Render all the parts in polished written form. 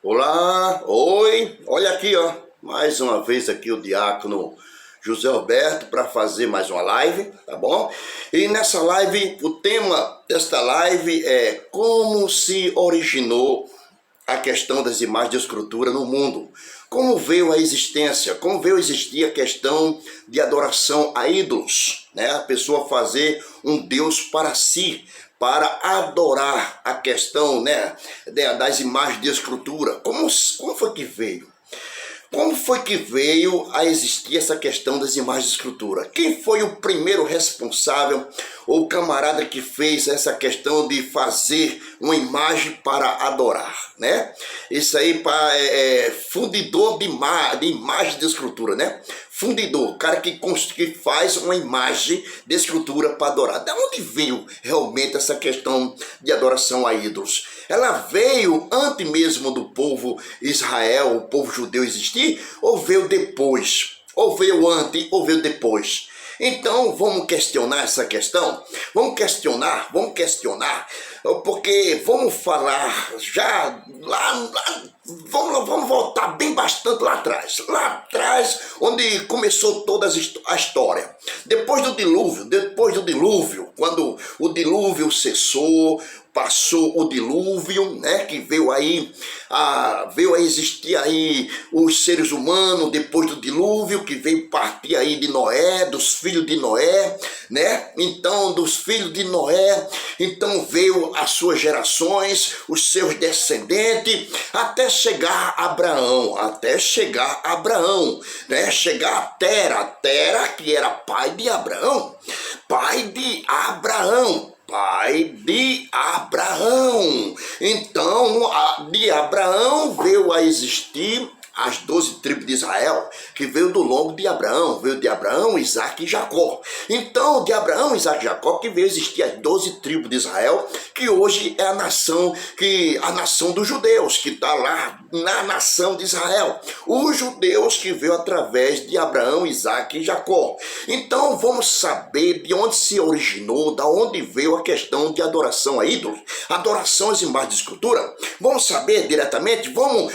Olá, oi, olha aqui, ó, mais uma vez aqui o diácono José Roberto para fazer mais uma live, tá bom? E nessa live, o tema desta live é como se originou a questão das imagens de escultura no mundo. Como veio a existência, como veio a existir a questão de adoração a ídolos, né? A pessoa fazer um Deus para si, para adorar a questão, né, das imagens de escultura. Como foi que veio? Como foi que veio a existir essa questão das imagens de escultura? Quem foi o primeiro responsável ou camarada que fez essa questão de fazer uma imagem para adorar, né? Isso aí é fundidor de imagem de escultura, né? Fundidor, cara que faz uma imagem de escultura para adorar. De onde veio realmente essa questão de adoração a ídolos? Ela veio antes mesmo do povo Israel, o povo judeu existir, ou veio depois? Ou veio antes, ou veio depois? Então, vamos questionar essa questão? Vamos questionar, porque vamos falar já vamos voltar bem bastante lá atrás, onde começou toda a história. Depois do dilúvio, quando o dilúvio cessou, passou o dilúvio, né, que veio a existir aí os seres humanos depois do dilúvio, que veio partir aí de Noé, dos filhos de Noé, né? Então, dos filhos de Noé, então veio as suas gerações, os seus descendentes, até chegar a Abraão, né? Chegar a Tera, que era pai de Abraão. Então, de Abraão veio a existir as 12 tribos de Israel, que veio do longo de Abraão, Isaac e Jacó. Então, de Abraão, Isaac e Jacó, que veio existir as 12 tribos de Israel, que hoje é a nação dos judeus, que está lá na nação de Israel. Os judeus que veio através de Abraão, Isaac e Jacó. Então, vamos saber de onde se originou, da onde veio a questão de adoração a ídolos, adoração às imagens de escultura. Vamos saber diretamente, vamos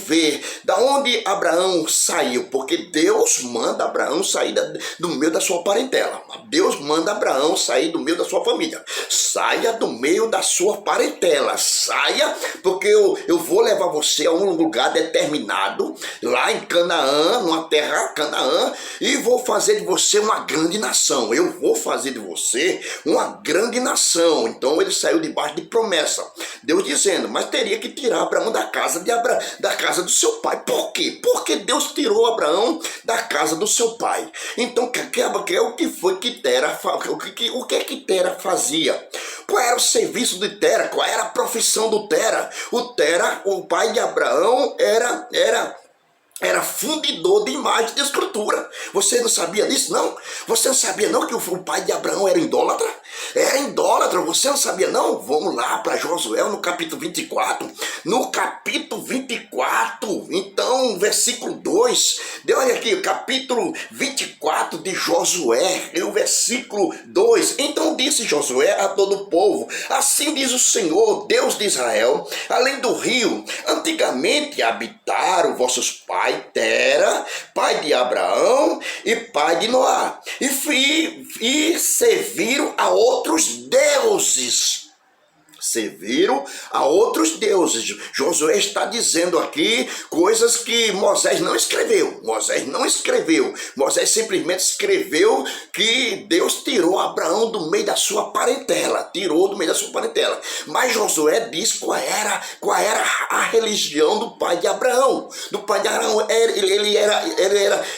ver da onde Abraão saiu, porque Deus manda Abraão sair do meio da sua parentela. Deus manda Abraão sair do meio da sua família. Saia do meio da sua parentela. Saia, porque eu vou levar você a um lugar determinado, lá em Canaã, numa terra Canaã, e vou fazer de você uma grande nação. Então ele saiu debaixo de promessa. Deus dizendo, mas teria que tirar Abraão da casa do seu pai. Por quê? Porque Deus tirou Abraão da casa do seu pai. Então, o que foi que Tera, o que é que Tera fazia? Qual era o serviço de Tera? Qual era a profissão do Tera? O pai de Abraão, era fundidor de imagem de escultura. Você não sabia disso, não? Você não sabia, não, que o pai de Abraão era idólatra? Você não sabia, não? Vamos lá para Josué, no capítulo 24. Então, versículo 2. Olha aqui, o capítulo 24 de Josué, o versículo 2. Então disse Josué a todo o povo, assim diz o Senhor, Deus de Israel, além do rio, antigamente habitaram vossos pais, Tera, pai de Abraão e pai de Noá, e serviram a outros deuses. Josué está dizendo aqui coisas que Moisés não escreveu. Moisés simplesmente escreveu que Deus tirou Abraão do meio da sua parentela. Mas Josué diz qual era a religião do pai de Abraão.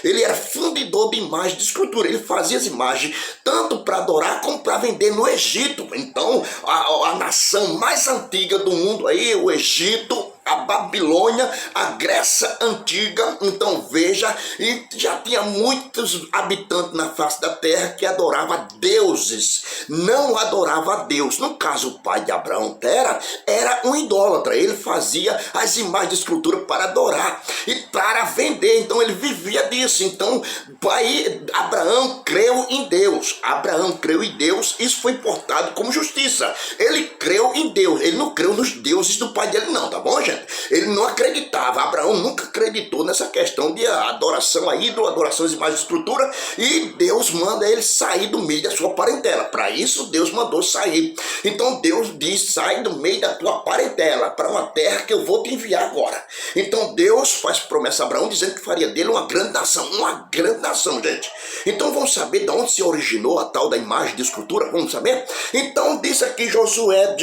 Ele era fundidor de imagens de escultura. Ele fazia as imagens tanto para adorar como para vender no Egito. Então, a nação mais antiga do mundo aí, o Egito, a Babilônia, a Grécia Antiga. Então veja, e já tinha muitos habitantes na face da terra que adoravam deuses, não adorava a Deus. No caso, o pai de Abraão, Tera, era um idólatra. Ele fazia as imagens de escultura para adorar e para vender. Então ele vivia disso. Então pai Abraão creu em Deus. Abraão creu em Deus. Isso foi importado como justiça. Ele creu em Deus. Ele não creu nos deuses do pai dele, não, tá bom, gente? Ele não acreditava. Abraão nunca acreditou nessa questão de adoração a ídolo, adoração às imagens de escultura, e Deus manda ele sair do meio da sua parentela. Para isso, Deus mandou sair. Então Deus diz: sai do meio da tua parentela para uma terra que eu vou te enviar agora. Então Deus faz promessa a Abraão dizendo que faria dele uma grande nação, gente. Então vamos saber de onde se originou a tal da imagem de escultura, vamos saber? Então diz aqui Josué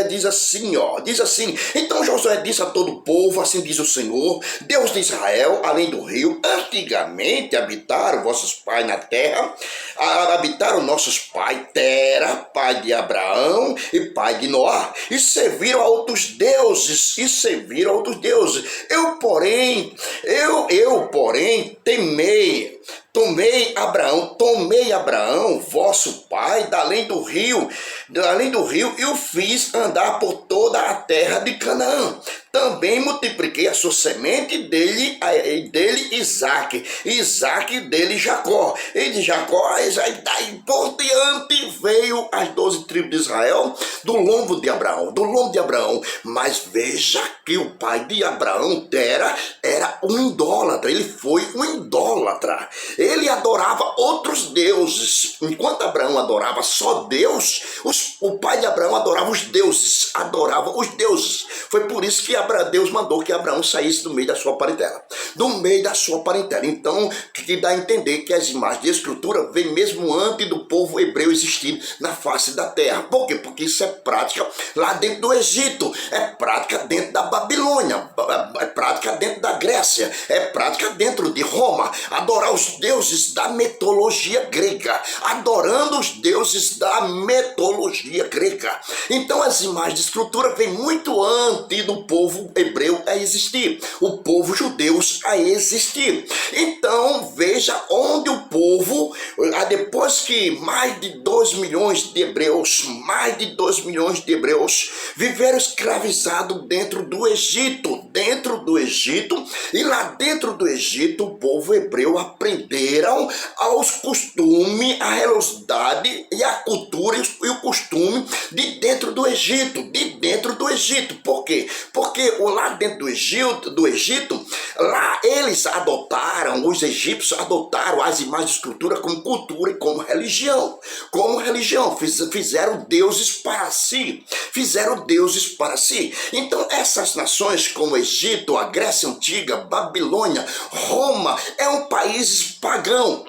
diz assim, então Josué disse a todo o povo: assim diz o Senhor, Deus de Israel, além do rio, antigamente habitaram vossos pais na terra, habitaram nossos pais, Tera, pai de Abraão e pai de Noá, e serviram a outros deuses, Eu, porém, tomei Abraão, vosso pai, da além do rio, e o fiz andar por toda a terra de Canaã. Também multipliquei a sua semente dele Isaque dele Jacó. E de Jacó, daí por diante veio as 12 tribos de Israel do lombo de Abraão. Mas veja que o pai de Abraão, Tera, era um idólatra. Ele foi um idólatra. Ele adorava outros deuses. Enquanto Abraão adorava só Deus, o pai de Abraão adorava os deuses. Foi por isso que Deus mandou que Abraão saísse do meio da sua parentela. Então, que dá a entender que as imagens de escultura vêm mesmo antes do povo hebreu existir na face da terra. Por quê? Porque isso é prática lá dentro do Egito, é prática dentro da Babilônia, é prática dentro da Grécia, é prática dentro de Roma. Adorar os deuses da mitologia grega. Então as imagens de escultura vêm muito antes do povo hebreu a existir, o povo judeu a existir. Então veja onde o povo, depois que mais de 2 milhões de hebreus viveram escravizados dentro do Egito, e lá dentro do Egito o povo hebreu aprenderam aos costumes, a religiosidade e a cultura e o costume de dentro do Egito. Por quê? Porque lá dentro do Egito, lá os egípcios adotaram as imagens de escultura como cultura e como religião. Fizeram deuses para si. Então essas nações como Egito, a Grécia Antiga, Babilônia, Roma, é um país pagão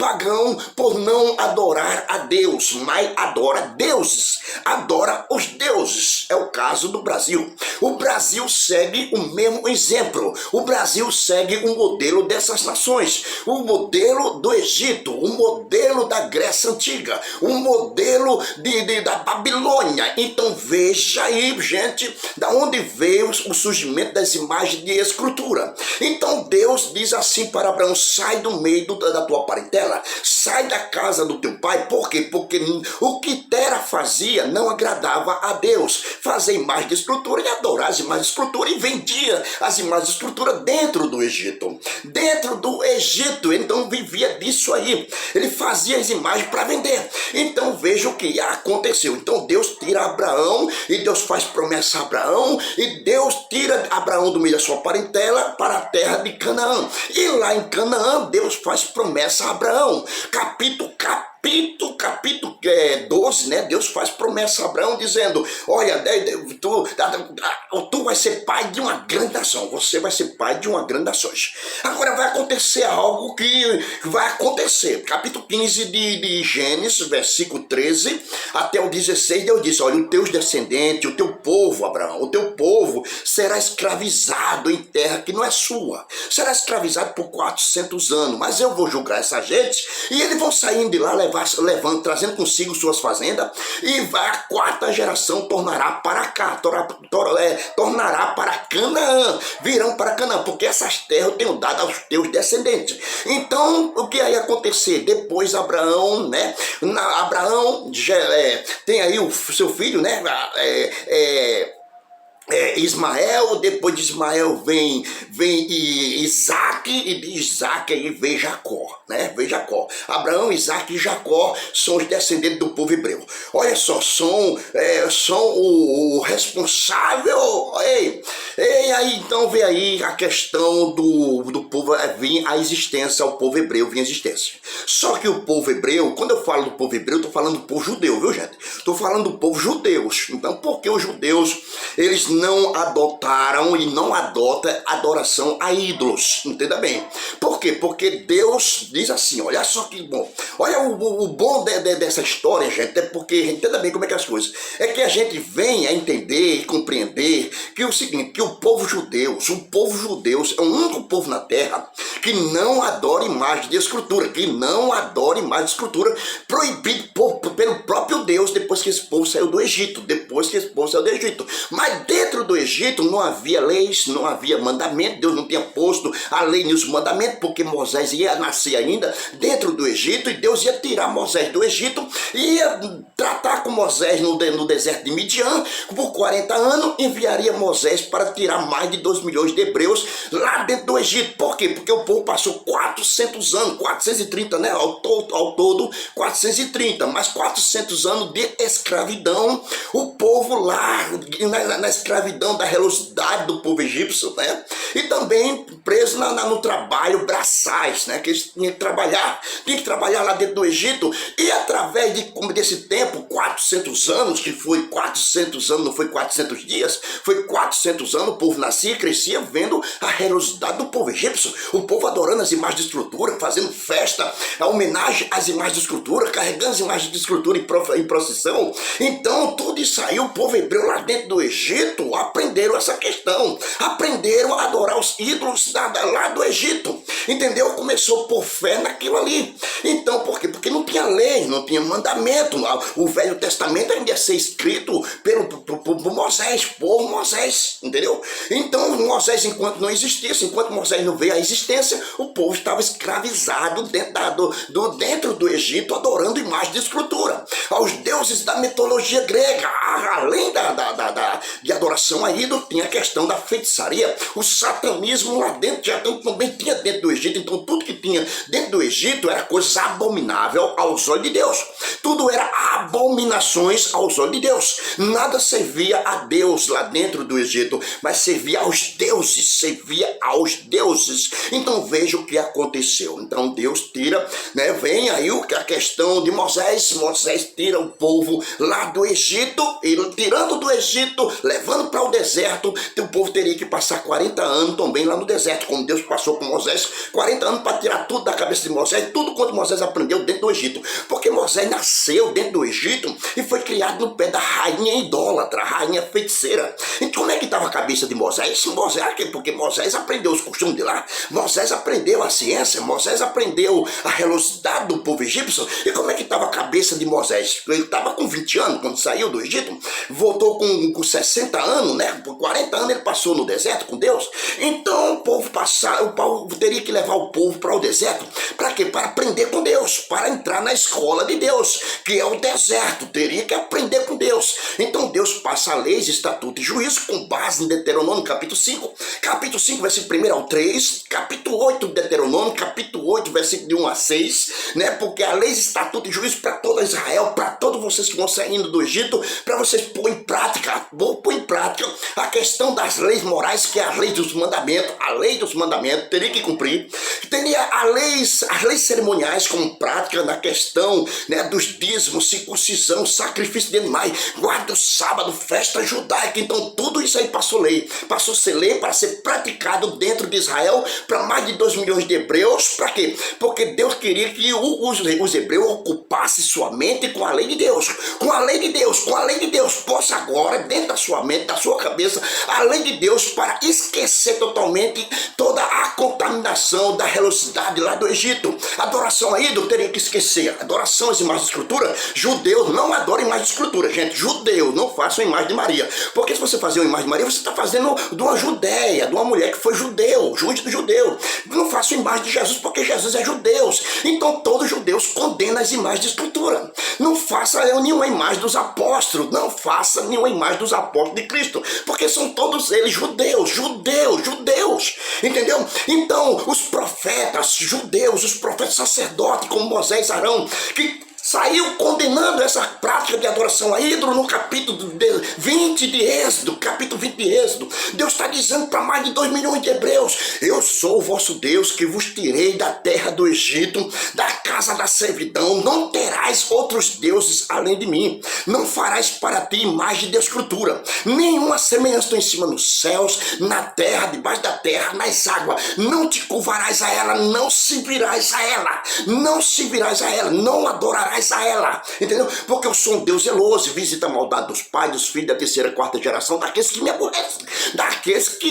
por não adorar a Deus, mas adora os deuses. É o caso do Brasil. O Brasil segue o mesmo exemplo. O Brasil segue o modelo dessas nações, o modelo do Egito, o modelo da Grécia Antiga, o modelo da Babilônia. Então veja aí, gente, da onde veio o surgimento das imagens de escultura. Então Deus diz assim para Abraão: sai do meio da tua parentela, sai da casa do teu pai. Por quê? Porque o que Tera fazia não agradava a Deus. Fazer imagem de escultura e adorar as imagens de escultura, e vendia as imagens de escultura dentro do Egito. Então vivia disso aí. Ele fazia as imagens para vender. Então veja o que aconteceu. Então Deus tira Abraão, e Deus faz promessa a Abraão, e Deus tira Abraão do meio da sua parentela para a terra de Canaã. E lá em Canaã Deus faz promessa a Abraão. Capítulo 12, né? Deus faz promessa a Abraão dizendo: olha, tu vai ser pai de uma grande nação. Você vai ser pai de uma grande nação. Agora vai acontecer algo que vai acontecer. Capítulo 15 de Gênesis, versículo 13 até o 16, Deus disse: olha, os teus descendentes, o teu povo, Abraão, o teu povo será escravizado em terra que não é sua. Será escravizado por 400 anos, mas eu vou julgar essa gente, e eles vão saindo de lá, trazendo consigo suas fazendas, e a quarta geração tornará para cá, tornará tornará para Canaã, virão para Canaã, porque essas terras eu tenho dado aos teus descendentes. Então, o que ia acontecer? Depois Abraão, né? Abraão tem aí o seu filho, né? Ismael, depois de Ismael vem Isaac, e de Isaac aí vem Jacó, né? Vem Jacó. Abraão, Isaac e Jacó são os descendentes do povo hebreu. Olha só, são o responsável. E aí então vem aí a questão do povo vir à existência, o povo hebreu vir à existência. Só que o povo hebreu, quando eu falo do povo hebreu, eu estou falando do povo judeu, viu, gente? Estou falando do povo judeus. Então, por que os judeus, eles não adotaram e não adotam adoração a ídolos? Entenda bem. Por quê? Porque Deus diz assim, olha só que bom. Olha o bom dessa história, gente, é porque, entenda bem como é que é as coisas. É que a gente vem a entender e compreender que é o seguinte, que o povo judeus é o único povo na terra que não adora imagem de escultura, proibido pelo próprio Deus depois que esse povo saiu do Egito, Mas dentro do Egito não havia leis, não havia mandamento, Deus não tinha posto a lei e os mandamentos, porque Moisés ia nascer ainda dentro do Egito, e Deus ia tirar Moisés do Egito, e ia tratar com Moisés no deserto de Midian, por 40 anos, enviaria Moisés para tirar mais de 2 milhões de hebreus lá dentro do Egito. Por quê? Porque o povo passou 400 anos, 430, né? Ao todo 430, mas 400 anos de escravidão, o povo lá na escravidão da relosidade do povo egípcio, né? E também preso no trabalho braçais, né? Que eles tinham que trabalhar lá dentro do Egito, e através desse tempo, 400 anos, que foi 400 anos, não foi 400 dias, foi 400 anos, o povo nascia e crescia vendo a relosidade do povo egípcio, o povo adorando as imagens de escultura, fazendo festa, a homenagem às imagens de escultura, carregando as imagens de escultura em procissão. Então tudo isso aí, o povo hebreu lá dentro do Egito aprenderam essa questão, aprenderam a adorar os ídolos lá do Egito, entendeu? Começou por fé naquilo ali. Então por quê? Porque não tinha lei, não tinha mandamento. O Velho Testamento ainda ia ser escrito por Moisés, entendeu? Então Moisés, enquanto não existisse, enquanto Moisés não veio à existência, o povo estava escravizado dentro do Egito, adorando imagens de escultura aos deuses da mitologia grega. Além de adoração a ídolo, tinha a questão da feitiçaria, o satanismo lá dentro, também tinha dentro do Egito. Então tudo que tinha dentro do Egito era coisa abominável aos olhos de Deus, tudo era abominações aos olhos de Deus, nada servia a Deus lá dentro do Egito, mas servia aos deuses, Então veja o que aconteceu. Então Deus tira, né, vem aí a questão de Moisés tira o povo lá do Egito, e tirando do Egito, levando para o deserto, o povo teria que passar 40 anos também lá no deserto, como Deus passou com Moisés, 40 anos para tirar tudo da cabeça de Moisés, tudo quanto Moisés aprendeu dentro do Egito, porque Moisés nasceu dentro do Egito e foi criado no pé da rainha idólatra, rainha feiticeira. Então como é que estava a cabeça de Moisés? Porque Moisés aprendeu os costumes de lá, Moisés aprendeu a ciência, Moisés aprendeu a relosidade do povo egípcio. E como é que estava a cabeça de Moisés? Ele estava com 20 anos quando saiu do Egito, voltou com 60 anos, né? Por 40 anos ele passou no deserto com Deus. Então o povo teria que levar o povo para o deserto. Para quê? Para aprender com Deus, para entrar na escola de Deus, que é o deserto. Teria que aprender com Deus. Então Deus passa leis, estatutos e juízo com base em Deuteronômio capítulo 5, versículo 1 ao 3, capítulo 8 de Deuteronômio, capítulo 8, versículo de 1 a 6, né? Porque a lei, estatuto e juízo para todo Israel, para todos vocês que vão saindo do Egito, para vocês pôr em prática, a questão das leis morais, que é a lei dos mandamentos, teria que cumprir. Teria as leis cerimoniais como prática na questão, né, dos dízimos, circuncisão, sacrifício de animais, guarda do sábado, festa judaica. Então tudo isso aí passou a ser lei para ser praticado dentro de Israel para mais de 2 milhões de hebreus. Para quê? Porque Deus queria que os hebreus ocupassem sua mente com a lei de Deus, possa agora dentro da sua mente, da sua cabeça, a lei de Deus, para esquecer totalmente toda a contaminação da relosidade lá do Egito. Adoração a ídolo teria que esquecer, adoração às imagens de escultura. Judeus não adoram imagem de escultura, gente. Judeus não façam imagem de Maria, porque se você fazer uma imagem de Maria, você está fazendo de uma judeia, de uma mulher que foi judeu, judeu. Não faço imagem de Jesus porque Jesus é judeu. Então todos os judeus condenam as imagens de escultura. Não faça nenhuma imagem dos apóstolos, não faça nenhuma imagem dos apóstolos de Cristo, porque são todos eles judeus, entendeu? Então os profetas judeus, os profetas sacerdotes como Moisés e Arão, que saiu condenando essa prática de adoração a ídolo no capítulo 20 de Êxodo, Deus está dizendo para mais de 2 milhões de hebreus: eu sou o vosso Deus que vos tirei da terra do Egito, da casa da servidão. Não terás outros deuses além de mim. Não farás para ti imagem de escultura, nenhuma semelhança em cima nos céus, na terra, debaixo da terra, nas águas. Não te curvarás a ela, não servirás a ela, não adorarás a ela, entendeu? Porque eu sou um Deus zeloso, visita a maldade dos pais, dos filhos da terceira, quarta geração, daqueles que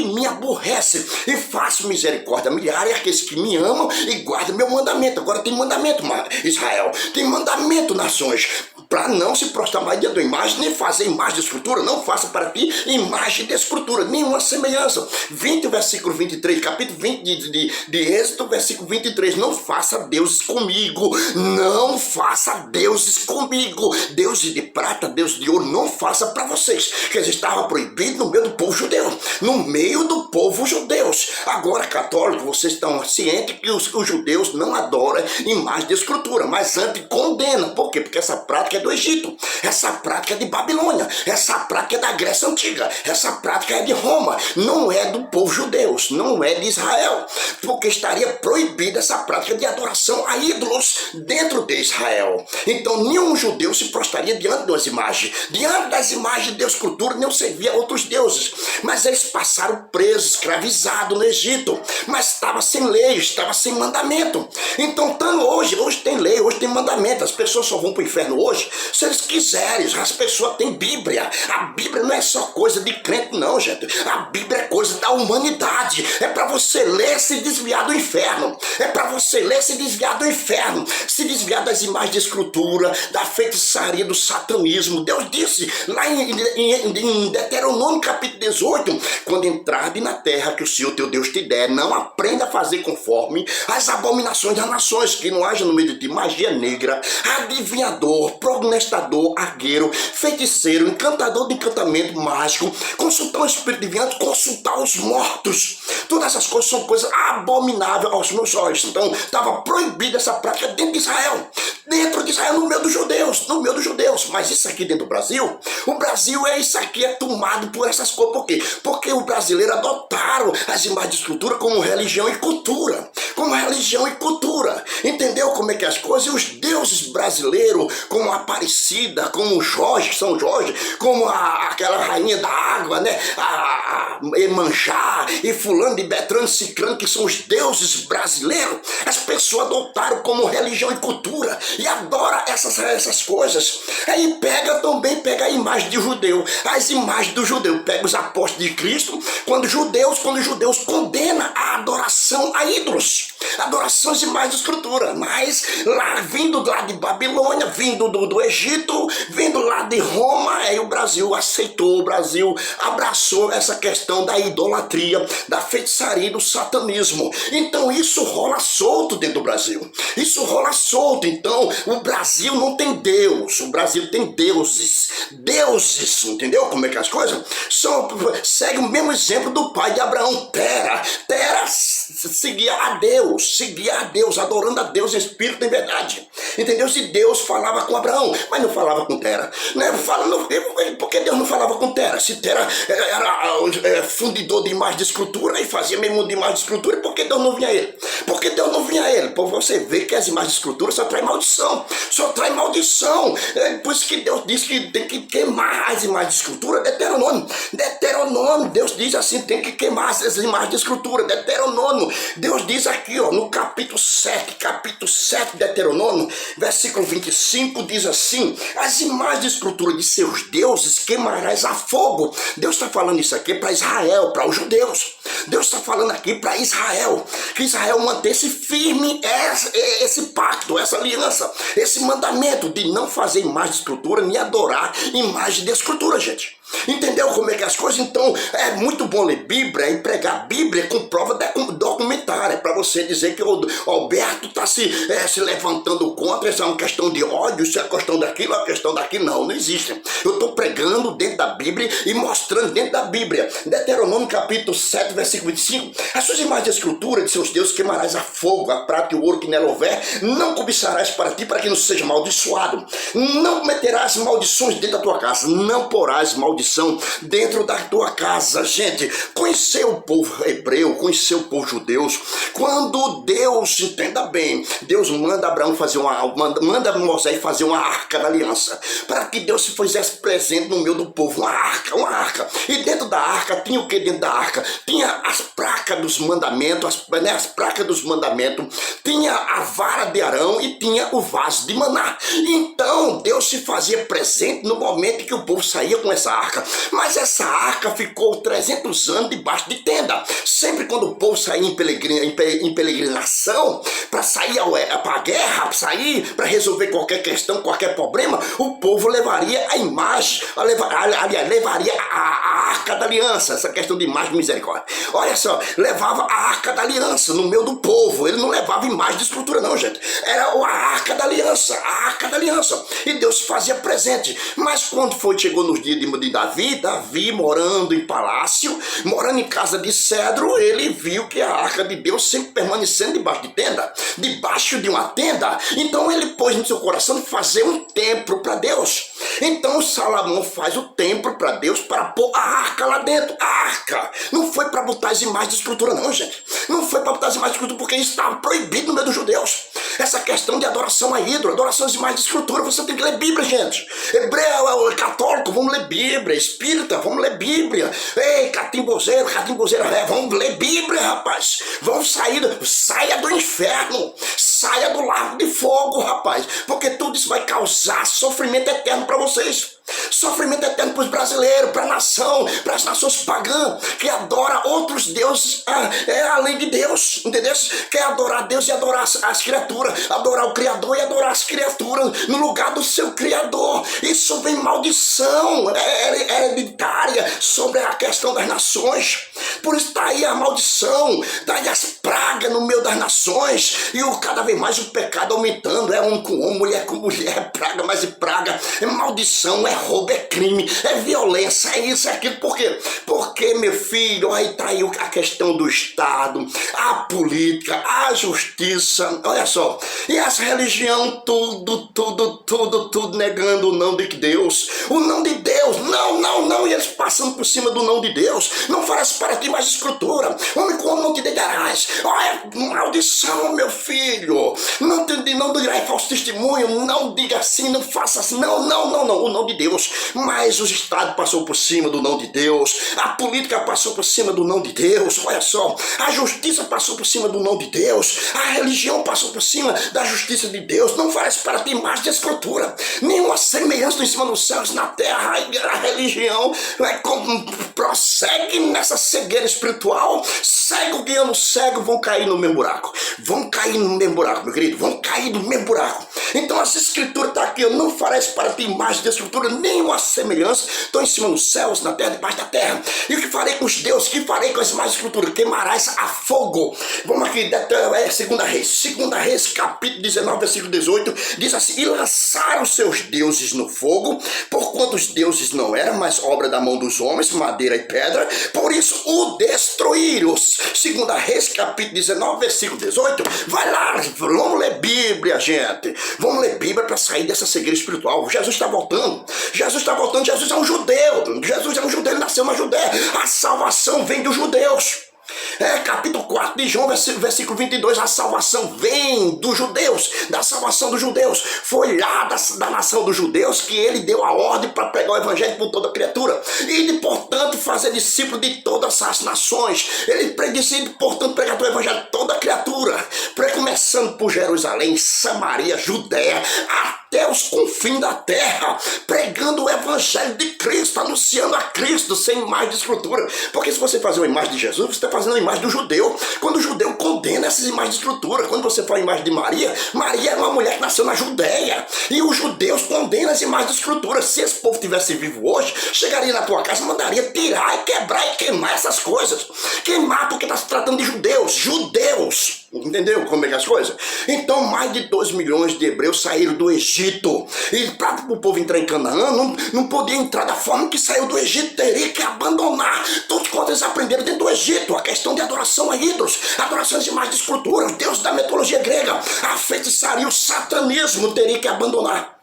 me aborrecem, e faço misericórdia milhares àqueles que me amam e guardam meu mandamento. Agora tem mandamento, Israel, tem mandamento, nações, para não se prostrar mais diante da imagem, nem fazer imagem de escultura. Não faça para ti imagem de escultura, nenhuma semelhança. 20, versículo 23, capítulo 20 de Êxodo, versículo 23, não faça deuses comigo, não faça deuses comigo, deuses de prata, deuses de ouro, não faça para vocês, que eles estavam proibidos no meio do povo judeu, Agora, católicos, vocês estão cientes que os judeus não adoram imagem de escultura, mas antes condenam. Por quê? Porque essa prática é do Egito, essa prática é de Babilônia, essa prática é da Grécia Antiga, essa prática é de Roma, não é do povo judeu, não é de Israel, porque estaria proibida essa prática de adoração a ídolos dentro de Israel. Então nenhum judeu se prostraria diante das imagens de escultura, nem servia a outros deuses. Mas eles passaram presos, escravizados no Egito, mas estava sem lei, estava sem mandamento. Então hoje tem lei, hoje tem mandamento. As pessoas só vão para o inferno hoje se eles quiserem. As pessoas têm Bíblia. A Bíblia não é só coisa de crente, não, gente. A Bíblia é coisa da humanidade. É para você ler e se desviar do inferno. Se desviar das imagens de escultura, da feitiçaria, do satanismo. Deus disse lá em Deuteronômio capítulo 18, quando entrardes na terra que o Senhor teu Deus te der, não aprenda a fazer conforme as abominações das nações, que não haja no meio de ti magia negra, adivinhador, prognostador, argueiro, feiticeiro, encantador de encantamento mágico, consultar o espírito divino, consultar os mortos. Todas essas coisas são coisas abomináveis aos meus olhos. Então estava proibida essa prática dentro de Israel, no meio dos judeus. Mas isso aqui dentro do Brasil, isso aqui é tomado por essas coisas. Por quê? Porque os brasileiros adotaram as imagens de escultura como religião e cultura. Entendeu como é que é as coisas? E os deuses brasileiros, como a Aparecida, como São Jorge, como aquela rainha da água, né? A Emanjá e fulano de Beltrano, Cicrano, que são os deuses brasileiros, as pessoas adotaram como religião e cultura e adoram essas coisas. Aí pega a imagem de judeu, as imagens do judeu, pega os apóstolos de Cristo, quando os judeus condenam a adoração a ídolos, adoração às imagens de escultura. Mas vindo lá de Babilônia, vindo do Egito, vindo lá de Roma, aí o Brasil aceitou, o Brasil abraçou essa questão da idolatria, da feitiçaria, do satanismo. Então isso rola solto dentro do Brasil. Então o Brasil não tem Deus, o Brasil tem deuses, entendeu como é que as coisas? Segue o mesmo exemplo do pai de Abraão, Tera seguia a Deus, adorando a Deus em espírito e em verdade, entendeu? Se Deus falava com Abraão, mas não falava com Tera, né? Por que Deus não falava com Tera? Se Tera era fundidor de imagem de escultura e fazia mesmo de imagem de escultura, por que Deus não vinha a ele? Por você ver que as imagens de escultura só traz maldição, por isso que Deus diz que tem que queimar as imagens de escultura. Deuteronômio, Deus diz assim, tem que queimar as imagens de escultura. Deuteronômio, Deus diz aqui, ó, no capítulo 7 de Deuteronômio, versículo 25, diz assim: as imagens de escultura de seus deuses queimarás a fogo. Deus está falando isso aqui para Israel, para os judeus. Deus está falando aqui para Israel, que Israel manter-se firme esse pacto, essa aliança, esse mandamento de não fazer imagem de escultura nem adorar imagem de escultura, gente. Entendeu como é que é as coisas? Então é muito bom ler Bíblia e pregar a Bíblia com prova documentária, para você dizer que o Alberto está se levantando contra, isso é uma questão de ódio, isso é uma questão daquilo, é uma questão daquilo. Não existe. Eu estou pregando dentro da Bíblia e mostrando dentro da Bíblia. Deuteronômio capítulo 7, versículo 25, as suas imagens de escultura de seus deuses queimarás a fogo, a prata e o ouro que nela houver, não cobiçarás para ti, para que não seja amaldiçoado. Não cometerás maldições dentro da tua casa, não porás maldição dentro da tua casa. Gente, conhecer o povo hebreu, conhecer o povo judeu, quando Deus, entenda bem, Deus manda Abraão fazer manda Moisés fazer uma arca da aliança, para que Deus se fizesse presente no meio do povo, uma arca, e dentro da arca tinha o que dentro da arca? Tinha as placas dos mandamentos, as placas dos mandamentos, tinha a vara de Arão e tinha o vaso de maná. Então Deus se fazia presente no momento que o povo saía com essa arca, mas essa arca ficou 300 anos debaixo de tenda. Sempre quando o povo saía em peregrinação, para sair para a guerra, para sair para resolver qualquer questão, qualquer problema, o povo levaria a imagem, levaria a arca da aliança, essa questão de imagem de misericórdia. Olha só, levava a arca da aliança no meio do povo, ele não levava imagem de escultura não, gente, era a arca da aliança, e Deus se fazia presente. Mas quando chegou nos dias de Davi morando em palácio, morando em casa de cedro, ele viu que a arca de Deus sempre permanecendo debaixo de uma tenda. Então ele pôs no seu coração de fazer um templo para Deus. Então Salomão faz o templo para Deus, para pôr a arca lá dentro. A arca não foi para botar as imagens de escultura não, gente. Não foi para botar as imagens de escultura, porque isso estava proibido no meio dos judeus. Essa questão de adoração a ídolo, adoração às imagens de escultura, você tem que ler Bíblia, gente. Hebreu, católico, vamos ler Bíblia. Espírita, vamos ler Bíblia. Ei, catimbozeiro, vamos ler Bíblia, rapaz. Saia do inferno, saia do lago de fogo, rapaz, porque tudo isso vai causar sofrimento eterno para vocês. Sofrimento eterno para os brasileiros, para a nação, para as nações pagãs, que adoram outros deuses além de Deus, entendeu? Quer adorar Deus e adorar as criaturas, adorar o Criador e adorar as criaturas no lugar do seu Criador. Isso vem maldição hereditária sobre a questão das nações. Por isso está aí a maldição, está aí as pragas no meio das nações, e cada vez mais o pecado aumentando, é homem com homem, mulher com mulher, é praga mais praga, é maldição, é roubo, é crime, é violência, é isso, é aquilo. Por quê? Porque, meu filho, aí está aí a questão do Estado, a política, a justiça, olha só, e essa religião, tudo negando o não de Deus, não, e eles passando por cima do não de Deus. Não farás para ti mais escultura, homem com homem não te deitarás. Olha, maldição, meu filho, não dirás falso testemunho, não diga assim, não faça assim, não, o não de Deus. Mas o Estado passou por cima do não de Deus, a política passou por cima do não de Deus, olha só, a justiça passou por cima do não de Deus, a religião passou por cima da justiça de Deus. Não farás para ti mais de escultura, nenhuma semelhança em cima dos céus, na terra. A religião prossegue nessa cegueira espiritual, cego guiando cego, vão cair no mesmo buraco, meu querido, vão cair no mesmo buraco. Então essa escritura está aqui, eu não farás para ti imagem de escultura, nenhuma semelhança, estão em cima dos céus, na terra, debaixo da terra. E o que farei com os deuses, que farei com as imagens de escultura? Queimarás a fogo. Vamos aqui, segunda Reis, capítulo 19, versículo 18, diz assim: e lançaram seus deuses no fogo, porquanto os deuses não eram mais obra da mão dos homens, madeira e pedra, por isso o destruíram. Segunda Reis, capítulo 19, versículo 18, vai lá, vamos ler Bíblia, gente, vamos ler Bíblia para sair dessa cegueira espiritual. Jesus está voltando, Jesus é um judeu, ele nasceu na Judéia, a salvação vem dos judeus. Capítulo 4 de João, versículo 22, a salvação vem dos judeus, da salvação dos judeus. Foi lá da nação dos judeus que ele deu a ordem para pregar o evangelho por toda criatura e, portanto, fazer discípulo de todas as nações. Ele disse, portanto, pregar o evangelho a toda criatura, começando por Jerusalém, Samaria, Judéia, até os confins da terra, pregando o evangelho de Cristo, anunciando a Cristo sem imagem de escultura. Porque se você fazer uma imagem de Jesus, você está fazendo uma imagem do judeu. Quando o judeu condena essas imagens de escultura, quando você fala a imagem de Maria, Maria era uma mulher que nasceu na Judéia. E os judeus condenam as imagens de escultura. Se esse povo tivesse vivo hoje, chegaria na tua casa, mandaria tirar e quebrar e queimar essas coisas. Queimar porque está se tratando de judeus. Judeus. Entendeu como é que as coisas? Então mais de 2 milhões de hebreus saíram do Egito. E para o povo entrar em Canaã, não podia entrar da forma que saiu do Egito. Teria que abandonar tudo quanto eles aprenderam dentro do Egito. A questão de adoração a ídolos, adoração de imagens de escultura, os deuses da mitologia grega, a feitiçaria, o satanismo teria que abandonar.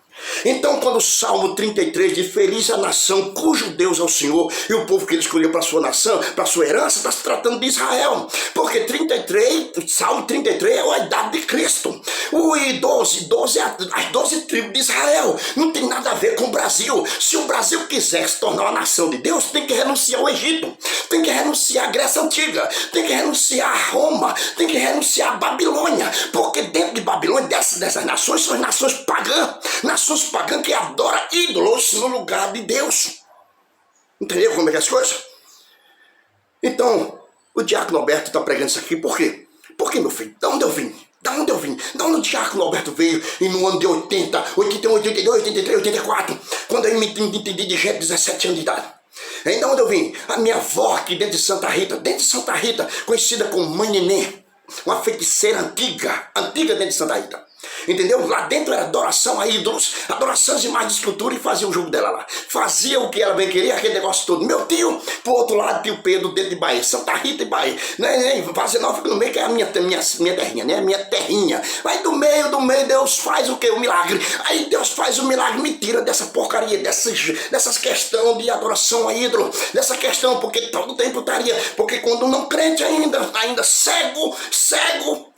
Então quando o Salmo 33 diz: feliz a nação cujo Deus é o Senhor, e o povo que ele escolheu para sua nação, para sua herança, está se tratando de Israel, porque 33, Salmo 33 é a idade de Cristo. O 12 é as 12 tribos de Israel. Não tem nada a ver com o Brasil. Se o Brasil quiser se tornar uma nação de Deus, tem que renunciar ao Egito, tem que renunciar à Grécia Antiga, tem que renunciar a Roma, tem que renunciar a Babilônia, porque dentro de Babilônia, dessas nações, são as nações pagãs, nações pagãs que adoram ídolos no lugar de Deus. Entendeu como é que é as coisas? Então, o diácono Alberto está pregando isso aqui, por quê? Porque, meu filho, de onde eu vim? Da onde eu vim? Da onde o diácono Alberto veio? E no ano de 80, 81, 82, 83, 84, quando eu me entendi de gente, 17 anos de idade. Ainda onde eu vim? A minha avó aqui dentro de Santa Rita, conhecida como Mãe Neném, uma feiticeira antiga dentro de Santa Rita. Entendeu? Lá dentro era adoração a ídolos, adoração de imagens de escultura, e fazia o jogo dela lá. Fazia o que ela bem queria, aquele negócio todo. Meu tio, pro outro lado, tio Pedro, dentro de Bahia, Santa Rita e Bahia. Fazia não, fica no meio, que é a minha terrinha, né? A minha terrinha. Aí do meio, Deus faz o quê? O milagre. Aí Deus faz o milagre, me tira dessa porcaria, dessas questões de adoração a ídolo, dessa questão, porque todo tempo estaria, porque quando não crente ainda cego,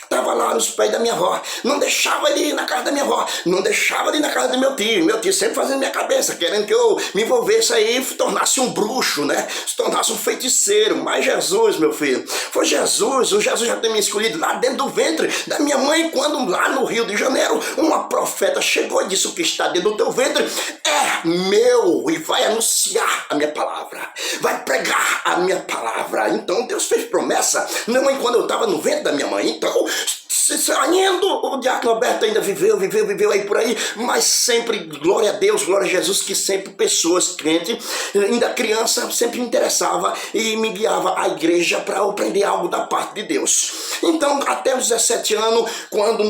estava lá nos pés da minha avó, não deixava de ir na casa da minha avó, não deixava de ir na casa do meu tio sempre fazendo minha cabeça, querendo que eu me envolvesse aí, tornasse um bruxo, né? Se tornasse um feiticeiro. Mas Jesus, meu filho, foi Jesus, o Jesus já tem me escolhido lá dentro do ventre da minha mãe, quando lá no Rio de Janeiro, uma profeta chegou e disse: o que está dentro do teu ventre é meu, e vai anunciar a minha palavra, vai pregar a minha palavra. Então Deus fez promessa, minha mãe, quando eu estava no ventre da minha mãe. Então, ainda o diácono Alberto ainda viveu aí por aí, mas sempre, glória a Deus, glória a Jesus, que sempre pessoas crentes, ainda criança, sempre me interessava e me guiava à igreja para eu aprender algo da parte de Deus. Então, até os 17 anos, quando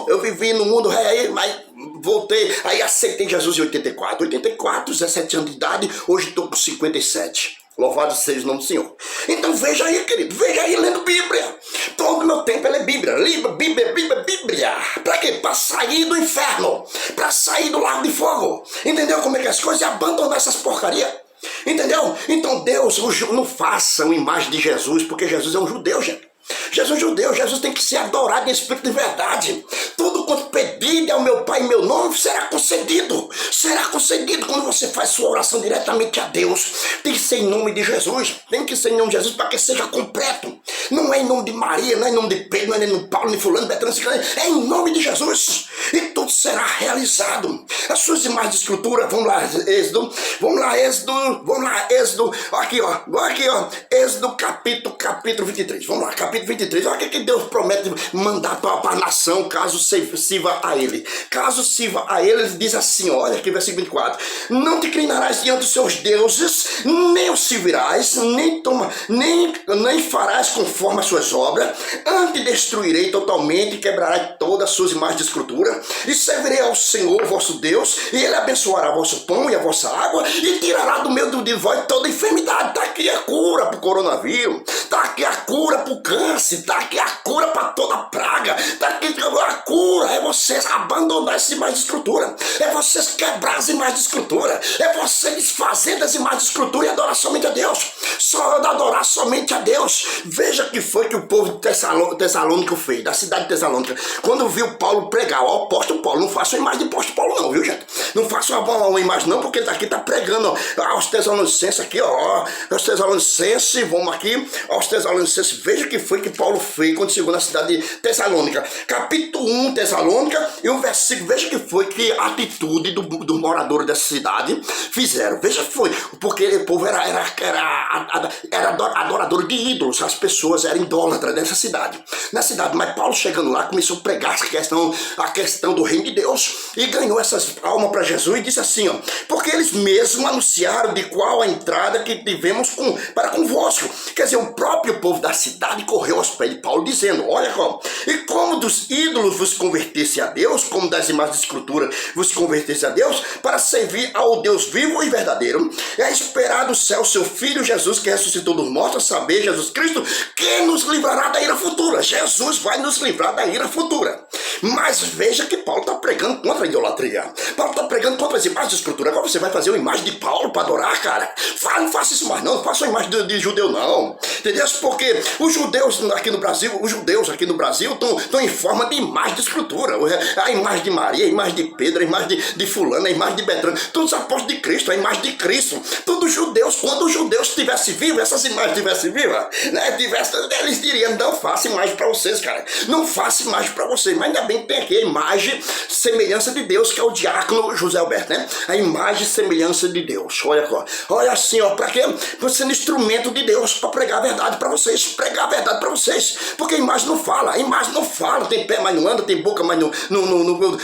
eu vivi no mundo aí, mas voltei, aí aceitei Jesus em 84, 17 anos de idade, hoje estou com 57. Louvado seja o nome do Senhor. Então veja aí, querido, veja aí lendo Bíblia. Todo o meu tempo é ler Bíblia. Bíblia. Pra quê? Pra sair do inferno. Pra sair do lago de fogo. Entendeu como é que as coisas? E abandonar essas porcarias. Entendeu? Então Deus, não faça uma imagem de Jesus, porque Jesus é um judeu, gente. Jesus é judeu, Jesus tem que ser adorado em espírito de verdade. Tudo quanto pedir ao meu Pai em meu nome será concedido. Será concedido quando você faz sua oração diretamente a Deus. Tem que ser em nome de Jesus. Tem que ser em nome de Jesus para que seja completo. Não é em nome de Maria, não é em nome de Pedro, não é em nome de Paulo, nem fulano, Betânia, é em nome de Jesus. E tudo será realizado. As suas imagens de escritura, vamos lá, Êxodo. Aqui, ó. Êxodo capítulo 23. Vamos lá, capítulo 23. Olha o que Deus promete mandar para a nação, caso sirva a ele. Caso sirva a ele, ele diz assim, olha aqui, versículo 24. Não te inclinarás diante dos seus deuses, nem os servirás, nem farás conforme as suas obras. Antes destruirei totalmente e quebrarei todas as suas imagens de escultura. E servirei ao Senhor vosso Deus, e ele abençoará vosso pão e a vossa água, e tirará do meio de vós toda enfermidade. Está aqui a cura para o coronavírus, está aqui a cura para o câncer, está aqui a cura para toda praga, está aqui a cura. É vocês abandonar essa imagem de escultura, é vocês quebrar as imagens de escultura, é você desfazer das imagens de escultura e adorar somente a Deus. Só adorar somente a Deus. Veja o que foi que o povo de Tessalônica fez, da cidade de Tessalônica, quando viu Paulo pregar. Ó, apóstolo Paulo, não faça uma imagem de apóstolo Paulo não, viu, gente? Não faça uma imagem não, porque ele tá aqui, tá pregando, ó, aos Tessalonicenses aqui, ó, aos Tessalonicenses, vamos aqui, aos Tessalonicenses. Veja o que foi que Paulo fez quando chegou na cidade de Tessalônica. Capítulo 1, Tessalônica, e o versículo, veja que foi que a atitude do morador dessa cidade fizeram. Veja que foi, porque o povo era era adorador de ídolos, as pessoas eram idólatras nessa cidade. Mas Paulo chegando lá começou a pregar a questão do reino de Deus e ganhou essas almas para Jesus e disse assim, ó, porque eles mesmos anunciaram de qual a entrada que tivemos para convosco. Quer dizer, o próprio povo da cidade correu aos pés de Paulo dizendo, olha como, e como dos ídolos vos convertesse a Deus, como das imagens de escultura vos convertesse a Deus, para servir ao Deus vivo e verdadeiro, é esperar do céu seu Filho Jesus, que ressuscitou dos mortos, a saber, Jesus Cristo, que nos livrará da ira futura. Jesus vai nos livrar da ira futura. Mas veja que Paulo está pregando contra a idolatria. Paulo está pregando contra as imagens de escultura. Agora você vai fazer uma imagem de Paulo para adorar, cara? Não faça isso mais não faça uma imagem de judeu não. Entendeu? Porque os judeus aqui no Brasil estão em forma de imagem de escultura. A imagem de Maria, a imagem de Pedro, a imagem de fulano, a imagem de Beltrano, todos os apóstolos de Cristo, a imagem de Cristo. Todos os judeus, quando os judeus estivessem vivos, essas imagens estivessem vivas, né, eles diriam, não faça imagem para vocês, cara. Não faça imagem para vocês. Mas ainda bem que tem aqui a imagem semelhança de Deus, que é o diácono José Alberto, né? A imagem semelhança de Deus. Olha assim, ó, para quê? Para ser um instrumento de Deus, para pregar a verdade para vocês, porque a imagem não fala, tem pé, mas não anda, tem boca, mas não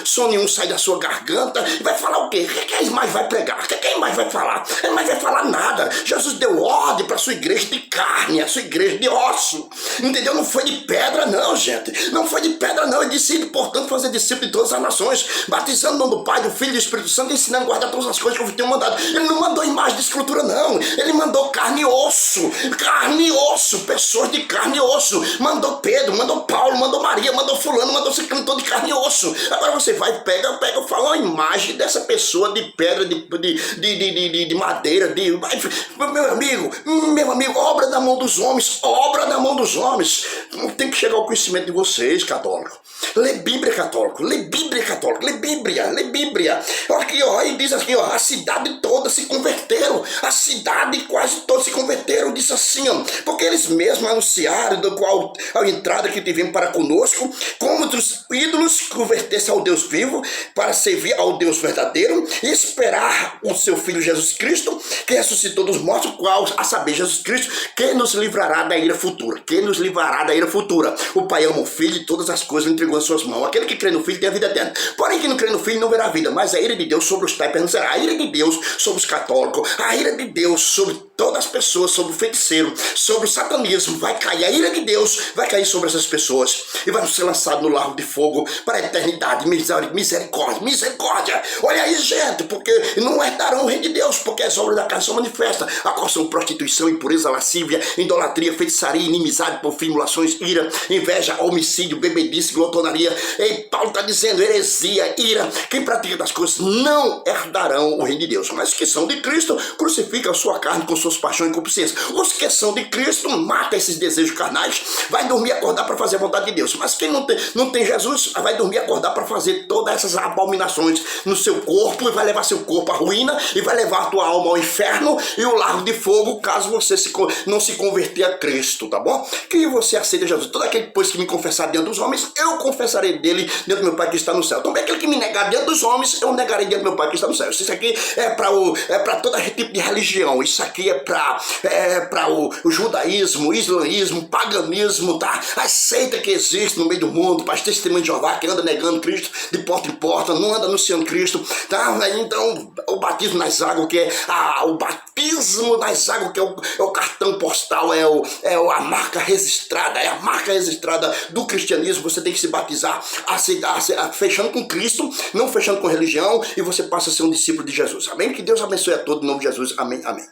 som nenhum sai da sua garganta, e vai falar o quê? O que a imagem vai pregar? O que a imagem vai falar? A imagem vai falar nada. Jesus deu ordem para a sua igreja de carne, a sua igreja de osso, entendeu? Não foi de pedra não, gente, não foi de pedra não. Ele disse, portanto, fazer discípulo de todas as nações, batizando o nome do Pai, do Filho e do Espírito Santo, ensinando a guardar todas as coisas que eu tenho mandado. Ele não mandou imagem de escultura não, ele mandou carne e osso, pessoas de carne e osso. Mandou Pedro, mandou Paulo, mandou Maria, mandou fulano, mandou ciclano, todo de carne e osso. Agora você vai, pega, fala uma imagem dessa pessoa de pedra, de madeira, meu amigo, obra da mão dos homens, tem que chegar ao conhecimento de vocês, católicos. Lê Bíblia, católico, lê Bíblia. Aqui, ó, e diz aqui, ó, a cidade toda se converteram, quase todos se converteram, disse assim, ó, porque eles mesmos anunciaram do qual a entrada que tivemos para conosco, como dos ídolos converter-se ao Deus vivo, para servir ao Deus verdadeiro, e esperar o seu Filho Jesus Cristo, que ressuscitou dos mortos, qual, a saber, Jesus Cristo, que nos livrará da ira futura, O Pai ama o Filho e todas as coisas entregou em suas mãos. Aquele que crê no Filho tem a vida eterna. Porém, quem não crê no Filho não verá a vida, mas a ira de Deus sobre os tais permanecerá. A ira de Deus sobre os católicos, a ira de Deus sobre todas as pessoas, sobre o feiticeiro, sobre o satanismo, vai cair. A ira de Deus vai cair sobre essas pessoas e vai ser lançado no lago de fogo para a eternidade. Misericórdia. Olha aí, gente, porque não herdarão o reino de Deus, porque as obras da carne são manifestas, a qual são prostituição, impureza, lascívia, idolatria, feitiçaria, inimizade, porfia, emulações, ira, inveja, homicídio, bebedice, glotonaria. E Paulo está dizendo, heresia, ira. Quem pratica das coisas não herdarão o reino de Deus, mas os que são de Cristo crucificam a sua carne com suas paixões e concupiscências. Os que são de Cristo matam esses desejos carnais, vai dormir e acordar para fazer a vontade de Deus. Mas quem não tem Jesus vai dormir e acordar para fazer todas essas abominações no seu corpo, e vai levar seu corpo à ruína, e vai levar a tua alma ao inferno e o lago de fogo, caso você não se converter a Cristo, tá bom? Que você aceita Jesus. Todo aquele depois que me confessar diante dos homens, eu confessarei dele diante do meu Pai que está no céu. Também aquele que me negar diante dos homens, eu negarei diante do meu Pai que está no céu. Isso aqui é para todo tipo de religião. Isso aqui é para o judaísmo, o islamismo, paganismo, tá? A seita que existe no meio do mundo, para as testemunhas de Jeová que anda negando Cristo de porta em porta, não anda anunciando Cristo, tá? Então, o batismo nas águas, que é o batismo nas águas, que é o cartão postal, a marca registrada, é a marca registrada do cristianismo. Você tem que se batizar, fechando com Cristo, não fechando com religião, e você passa a ser um discípulo de Jesus. Amém? Que Deus abençoe a todos, em nome de Jesus. Amém, amém.